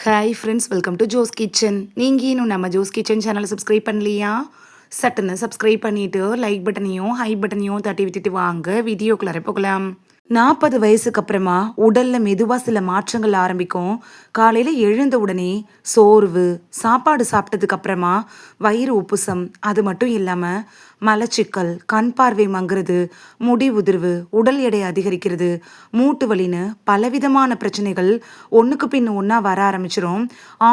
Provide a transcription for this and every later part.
Hi friends, welcome to Jo's Kitchen. நீங்கள் இன்னும் நம்ம ஜோஸ் கிச்சன் சேனலை சப்ஸ்கிரைப் பண்ணலையா? சட்டுன்னு சப்ஸ்கிரைப் பண்ணிவிட்டு லைக் பட்டனையும் ஹை பட்டனையும் தட்டி விட்டுட்டு வாங்க வீடியோக்குள்ளார போகலாம். 40 வயசுக்கு அப்புறமா உடலில் மெதுவாக சில மாற்றங்கள் ஆரம்பிக்கும். காலையில் எழுந்த உடனே சோர்வு, சாப்பாடு சாப்பிட்டதுக்கு அப்புறமா வயிறு உப்புசம், அது மட்டும் இல்லாமல் மலச்சிக்கல், கண் பார்வை மங்குறது, முடி உதிர்வு, உடல் எடை அதிகரிக்கிறது, மூட்டு வலின்னு பலவிதமான பிரச்சனைகள் ஒன்றுக்கு பின் ஒன்றா வர ஆரம்பிச்சிரும்.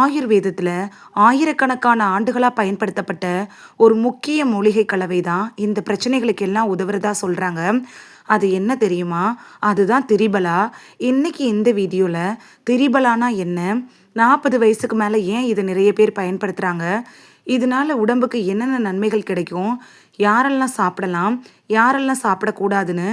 ஆயுர்வேதத்தில் ஆயிரக்கணக்கான ஆண்டுகளாக பயன்படுத்தப்பட்ட ஒரு முக்கிய மூலிகை கலவை தான் இந்த பிரச்சனைகளுக்கு எல்லாம் உதவுறதா சொல்கிறாங்க. அது என்ன தெரியுமா? அதுதான் திரிபலா. இன்னைக்கு இந்த வீடியோவில் திரிபலானா என்ன, 40 வயசுக்கு மேலே ஏன் இதை நிறைய பேர் பயன்படுத்துகிறாங்க, இதனால உடம்புக்கு என்னென்ன நன்மைகள் கிடைக்கும், யாரெல்லாம் சாப்பிடலாம், யாரெல்லாம் சாப்பிடக்கூடாதுன்னு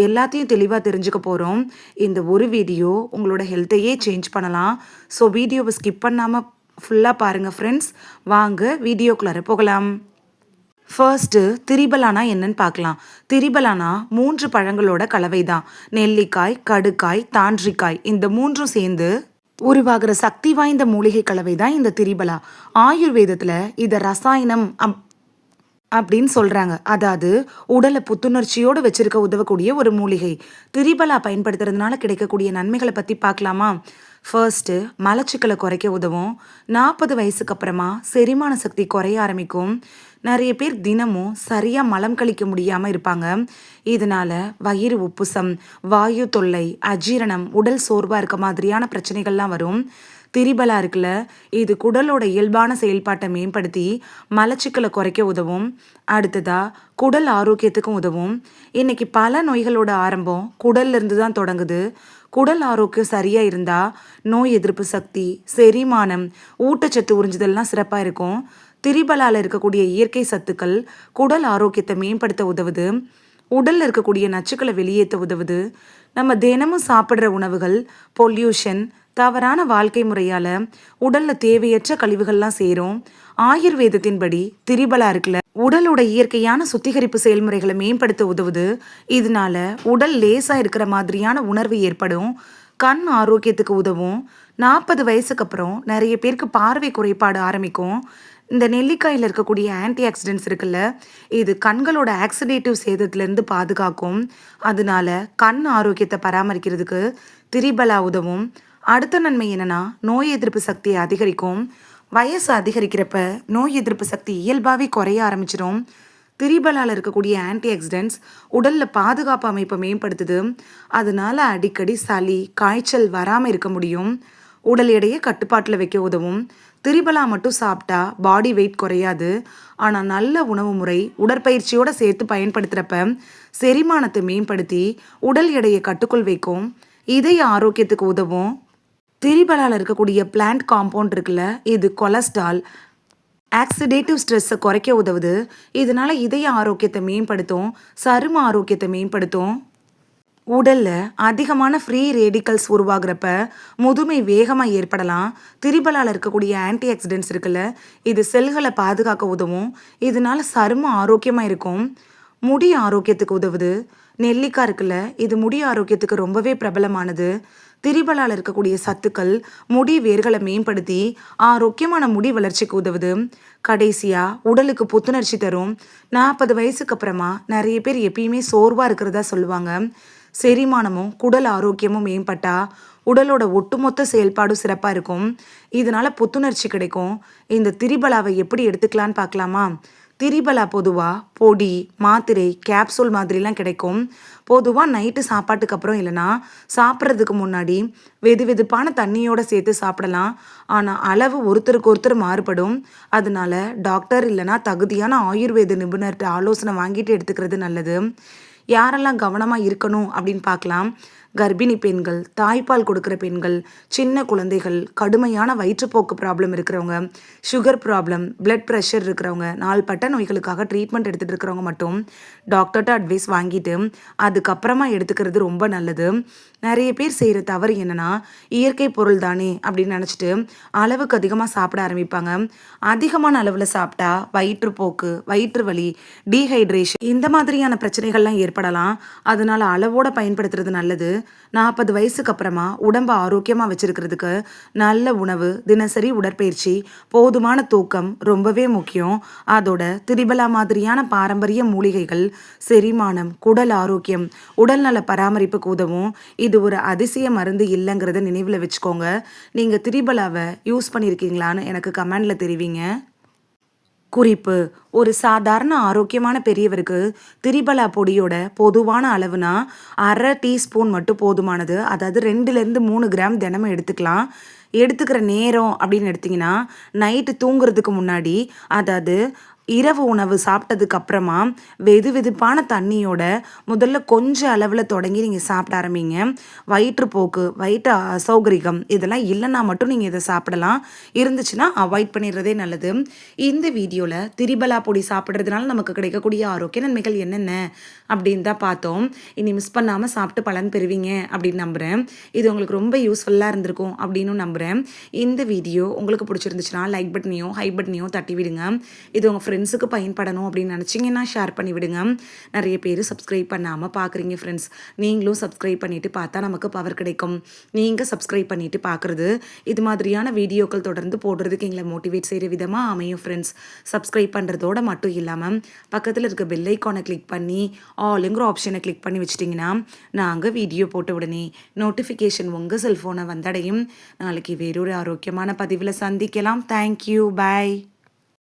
எல்லாத்தையும் தெளிவாக தெரிஞ்சுக்க போகிறோம். இந்த ஒரு வீடியோ உங்களோட ஹெல்த்தையே சேஞ்ச் பண்ணலாம். ஸோ வீடியோவை ஸ்கிப் பண்ணாமல் ஃபுல்லாக பாருங்கள் ஃப்ரெண்ட்ஸ். வாங்க வீடியோக்குள்ளார போகலாம். ஃபர்ஸ்ட்டு திரிபலானா என்னன்னு பார்க்கலாம். திரிபலானா 3 பழங்களோட கலவை தான். நெல்லிக்காய், கடுக்காய், தாண்டிக்காய், இந்த 3ம் சேர்ந்து உருவாகிற சக்தி வாய்ந்த மூலிகை கலவை தான் இந்த திரிபலா. ஆயுர்வேதத்தில் இதை ரசாயனம் அப்படின்னு சொல்கிறாங்க. அதாவது உடலை புத்துணர்ச்சியோடு வச்சிருக்க உதவக்கூடிய ஒரு மூலிகை. திரிபலா பயன்படுத்துறதுனால கிடைக்கக்கூடிய நன்மைகளை பற்றி பார்க்கலாமா? ஃபர்ஸ்ட்டு மலச்சிக்கலை குறைக்க உதவும். 40 வயசுக்கு அப்புறமா செரிமான சக்தி குறைய ஆரம்பிக்கும். நிறைய பேர் தினமும் சரியாக மலம் கழிக்க முடியாமல் இருப்பாங்க. இதனால் வயிறு உப்புசம், வாயு தொல்லை, அஜீரணம், உடல் சோர்வாக இருக்க மாதிரியான பிரச்சனைகள்லாம் வரும். திரிபலா இருக்குல்ல, இது குடலோட இயல்பான செயல்பாட்டை மேம்படுத்தி மலச்சிக்கலை குறைக்க உதவும். அடுத்ததா குடல் ஆரோக்கியத்துக்கும் உதவும். இன்னைக்கு பல நோய்களோட ஆரம்பம் குடல்ல இருந்து தான் தொடங்குது. குடல் ஆரோக்கியம் சரியாக இருந்தால் நோய் எதிர்ப்பு சக்தி, செரிமானம், ஊட்டச்சத்து உறிஞ்சுதல்லாம் சிறப்பாக இருக்கும். திரிபலாவில் இருக்கக்கூடிய இயற்கை சத்துக்கள் குடல் ஆரோக்கியத்தை மேம்படுத்த உதவுது. உடலில் இருக்கக்கூடிய நச்சுக்களை வெளியேற்ற உதவுது. நம்ம தினமும் சாப்பிட்ற உணவுகள், பொல்யூஷன், தவறான வாழ்க்கை முறையால் உடலில் தேவையற்ற கழிவுகள்லாம் சேரும். ஆயுர்வேதத்தின்படி திரிபலா இருக்குல்ல, உடலோட இயற்கையான சுத்திகரிப்பு செயல்முறைகளை மேம்படுத்த உதவுது. இதனால உடல் லேசாக இருக்கிற மாதிரியான உணர்வு ஏற்படும். கண் ஆரோக்கியத்துக்கு உதவும். 40 வயசுக்கு அப்புறம் நிறைய பேருக்கு பார்வை குறைபாடு ஆரம்பிக்கும். இந்த நெல்லிக்காயில் இருக்கக்கூடிய ஆன்டி ஆக்சிடென்ட்ஸ் இருக்குல்ல, இது கண்களோட ஆக்சிடேட்டிவ் சேதத்திலேருந்து பாதுகாக்கும். அதனால கண் ஆரோக்கியத்தை பராமரிக்கிறதுக்கு திரிபலா உதவும். அடுத்த நன்மை என்னன்னா, நோய் எதிர்ப்பு சக்தியை அதிகரிக்கும். வயசு அதிகரிக்கிறப்ப நோய் எதிர்ப்பு சக்தி இயல்பாகவே குறைய ஆரம்பிச்சிடும். திரிபலாவில் இருக்கக்கூடிய ஆன்டி ஆக்சிடென்ட்ஸ் உடலில் பாதுகாப்பு அமைப்பை மேம்படுத்துது. அதனால அடிக்கடி சளி, காய்ச்சல் வராமல் இருக்க முடியும். உடல் எடையை கட்டுப்பாட்டில் வைக்க உதவும். திரிபலா மட்டும் சாப்பிட்டா பாடி வெயிட் குறையாது. ஆனால் நல்ல உணவு முறை, உடற்பயிற்சியோடு சேர்த்து பயன்படுத்துகிறப்ப செரிமானத்தை மேம்படுத்தி உடல் எடையை கட்டுக்குள் வைக்கும். இதய ஆரோக்கியத்துக்கு உதவும். திரிபலாவில் இருக்கக்கூடிய பிளான்ட் காம்பவுண்ட் இருக்குல்ல, இது கொலஸ்ட்ரால், ஆக்சிடேட்டிவ் ஸ்ட்ரெஸ்ஸை குறைக்க உதவுது. இதனால இதய ஆரோக்கியத்தை மேம்படுத்தும், சரும ஆரோக்கியத்தை மேம்படுத்தும். உடலில் அதிகமான ஃப்ரீ ரேடிக்கல்ஸ் உருவாகிறப்ப முதுமை வேகமாக ஏற்படலாம். திரிபலாவில் இருக்கக்கூடிய ஆன்டி ஆக்சிடென்ட்ஸ் இருக்குல்ல, இது செல்களை பாதுகாக்க உதவும். இதனால சருமம் ஆரோக்கியமாக இருக்கும். முடி ஆரோக்கியத்துக்கு உதவுது. நெல்லிக்காய் இருக்குல்ல, இது முடி ஆரோக்கியத்துக்கு ரொம்பவே பிரபலமானது. திரிபலாவில் இருக்கக்கூடிய சத்துக்கள் முடி வேர்களை மேம்படுத்தி ஆரோக்கியமான முடி வளர்ச்சிக்கு உதவுது. கடைசியாக உடலுக்கு புத்துணர்ச்சி தரும். 40 வயசுக்கு அப்புறமா நிறைய பேர் எப்பயுமே சோர்வாக இருக்கிறதா சொல்லுவாங்க. செரிமானமும் குடல் ஆரோக்கியமும் மேம்பட்டா உடலோட ஒட்டுமொத்த செயல்பாடும் சிறப்பாக இருக்கும். இதனால புத்துணர்ச்சி கிடைக்கும். இந்த திரிபலாவை எப்படி எடுத்துக்கலான்னு பார்க்கலாமா? திரிபலா பொதுவாக பொடி, மாத்திரை, கேப்சூல் மாதிரிலாம் கிடைக்கும். பொதுவாக நைட்டு சாப்பாட்டுக்கு அப்புறம் இல்லைனா சாப்பிட்றதுக்கு முன்னாடி வெது வெதுப்பான தண்ணியோடு சேர்த்து சாப்பிடலாம். ஆனால் அளவு ஒருத்தருக்கு ஒருத்தர் மாறுபடும். அதனால டாக்டர் இல்லைனா தகுதியான ஆயுர்வேத நிபுணர்கிட்ட ஆலோசனை வாங்கிட்டு எடுத்துக்கிறது நல்லது. யாரெல்லாம் கவனமாக இருக்கணும் அப்படின்னு பார்க்கலாம். கர்ப்பிணி பெண்கள், தாய்ப்பால் கொடுக்குற பெண்கள், சின்ன குழந்தைகள், கடுமையான வயிற்றுப்போக்கு ப்ராப்ளம் இருக்கிறவங்க, சுகர் ப்ராப்ளம், பிளட் ப்ரெஷர் இருக்கிறவங்க, நாள்பட்ட நோய்களுக்காக ட்ரீட்மெண்ட் எடுத்துகிட்டு இருக்கிறவங்க மட்டும் டாக்டர்கிட்ட அட்வைஸ் வாங்கிட்டு அதுக்கப்புறமா எடுத்துக்கிறது ரொம்ப நல்லது. நிறைய பேர் செய்கிற தவறு என்னென்னா, இயற்கை பொருள் தானே அப்படின்னு நினச்சிட்டு அளவுக்கு அதிகமாக சாப்பிட ஆரம்பிப்பாங்க. அதிகமான அளவில் சாப்பிட்டா வயிற்றுப்போக்கு, வயிற்று வலி, டீஹைட்ரேஷன், இந்த மாதிரியான பிரச்சனைகள்லாம் ஏற்படலாம். அதனால் அளவோடு பயன்படுத்துறது நல்லது. 40 வயசுக்கு அப்புறமா உடம்ப ஆரோக்கியமாக வச்சிருக்கிறதுக்கு நல்ல உணவு, தினசரி உடற்பயிற்சி, போதுமான தூக்கம் ரொம்பவே முக்கியம். அதோட திரிபலா மாதிரியான பாரம்பரிய மூலிகைகள் செரிமானம், குடல் ஆரோக்கியம், உடல்நல பராமரிப்புக்கு உதவும். இது ஒரு அதிசய மருந்து இல்லைங்கிறத நினைவில் வச்சுக்கோங்க. நீங்கள் திரிபலாவை யூஸ் பண்ணியிருக்கீங்களான்னு எனக்கு கமெண்டில் தெரிவிங்க. குறிப்பு: ஒரு சாதாரண ஆரோக்கியமான பெரியவருக்கு திரிபலா பொடியோட பொதுவான அளவுனா 1/2 டீஸ்பூன் மட்டும் போதுமானது. அதாவது 2லேருந்து 3 கிராம் தினமும் எடுத்துக்கலாம். எடுத்துக்கிற நேரம் அப்படின்னு எடுத்திங்கன்னா, நைட்டு தூங்குறதுக்கு முன்னாடி, அதாவது இரவு உணவு சாப்பிட்டதுக்கு அப்புறமா வெது வெதுப்பான தண்ணியோட முதல்ல கொஞ்சம் அளவில் தொடங்கி நீங்கள் சாப்பிட ஆரம்பிங்க. வயிற்றுப்போக்கு, வயிற்று அசௌகரியம் இதெல்லாம் இல்லைன்னா மட்டும் நீங்கள் இதை சாப்பிடலாம். இருந்துச்சுன்னா அவாய்ட் பண்ணிடுறதே நல்லது. இந்த வீடியோவில் திரிபலா பொடி சாப்பிட்றதுனால நமக்கு கிடைக்கக்கூடிய ஆரோக்கிய நன்மைகள் என்னென்ன அப்படின்னு தான் பார்த்தோம். இனி மிஸ் பண்ணாமல் சாப்பிட்டு பலன் பெறுவீங்க அப்படின்னு நம்புகிறேன். இது உங்களுக்கு ரொம்ப யூஸ்ஃபுல்லாக இருந்திருக்கும் அப்படின்னு நம்புகிறேன். இந்த வீடியோ உங்களுக்கு பிடிச்சிருந்துச்சுன்னா லைக் பட்டனையும் ஹை பட்டனையும் தட்டி விடுங்க. இது உங்கள் ஃப்ரெண்ட்ஸுக்கு பயன்படணும் அப்படின்னு நினச்சிங்கன்னா ஷேர் பண்ணி விடுங்க. நிறைய பேர் சப்ஸ்கிரைப் பண்ணாமல் பார்க்குறீங்க ஃப்ரெண்ட்ஸ். நீங்களும் சப்ஸ்கிரைப் பண்ணிவிட்டு பார்த்தா நமக்கு பவர் கிடைக்கும். நீங்கள் சப்ஸ்கிரைப் பண்ணிவிட்டு பார்க்குறது இது மாதிரியான வீடியோக்கள் தொடர்ந்து போடுறதுக்கு எங்களை மோட்டிவேட் செய்கிற விதமாக அமையும் ஃப்ரெண்ட்ஸ். சப்ஸ்கிரைப் பண்ணுறதோட மட்டும் இல்லாமல் பக்கத்தில் இருக்க பெல் ஐக்கானை கிளிக் பண்ணி ஆளுங்கிற ஆப்ஷனை கிளிக் பண்ணி வச்சிட்டிங்கன்னா நாங்கள் வீடியோ போட்ட உடனே நோட்டிஃபிகேஷன் உங்கள் செல்ஃபோனை வந்தடையும். நாளைக்கு வேறொரு ஆரோக்கியமான பதிவில் சந்திக்கலாம். தேங்க்யூ. பாய்.